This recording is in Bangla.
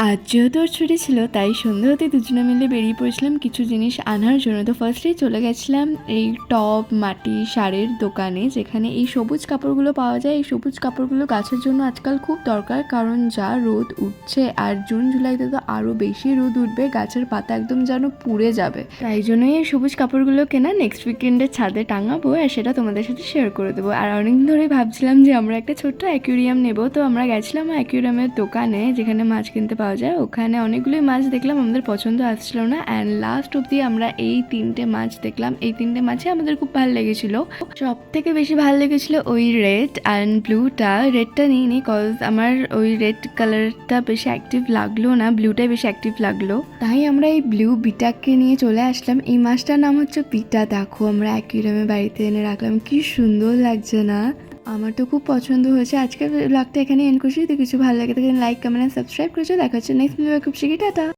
আজ যেহেতু ওর ছুটি ছিল তাই সন্ধে হতে দুজনে মিলে বেরিয়ে পড়েছিলাম কিছু জিনিস আনার জন্য। তো ফার্স্টেই চলে গেছিলাম এই টপ মাটি শাড়ির দোকানে, যেখানে এই সবুজ কাপড়গুলো পাওয়া যায়। এই সবুজ কাপড়গুলো গাছের জন্য আজকাল খুব দরকার, কারণ যা রোদ উঠছে আর জুন জুলাইতে তো আরও বেশি রোদ উঠবে, গাছের পাতা একদম যেন পুড়ে যাবে। তাই জন্যই এই সবুজ কাপড়গুলো কেনা। নেক্সট উইকেন্ডে ছাদে টাঙাবো আর সেটা তোমাদের সাথে শেয়ার করে দেবো। আর অনেকদিন ধরেই ভাবছিলাম যে আমরা একটা ছোট্ট অ্যাকুয়ারিয়াম নেবো। তো আমরা গেছিলাম অ্যাকুয়ারিয়ামের দোকানে, যেখানে মাছ কিনতে পাওয়া যায়। ওখানে অনেকগুলোই মাছ দেখলাম, আমাদের পছন্দ আসছিল না। অ্যান্ড লাস্ট অব্দি আমরা এই 3টে মাছ দেখলাম। এই 3টে মাছই আমাদের খুব ভালো লেগেছিল। সব থেকে বেশি ভালো লেগেছিল ওই রেড অ্যান্ড ব্লুটা। রেডটা নিইনি কজ আমার ওই রেড কালারটা বেশি অ্যাক্টিভ লাগলো না, ব্লুটাই বেশি অ্যাক্টিভ লাগলো। তাই আমরা এই ব্লু বিটাকে নিয়ে চলে আসলাম। এই মাছটার নাম হচ্ছে বিটা। দেখো আমরা অ্যাকুয়ারিয়ামে বাড়িতে এনে রাখলাম, কি সুন্দর লাগছে না? আমার তো খুব পছন্দ হয়েছে। আজকের ব্লগটা এখানে এন্ড করছি। তো কিছু ভালো লাগে তাহলে লাইক কমেন্ট সাবস্ক্রাইব করেছো। দেখা হচ্ছে নেক্সট ভিডিও খুব শিখি। টাটা।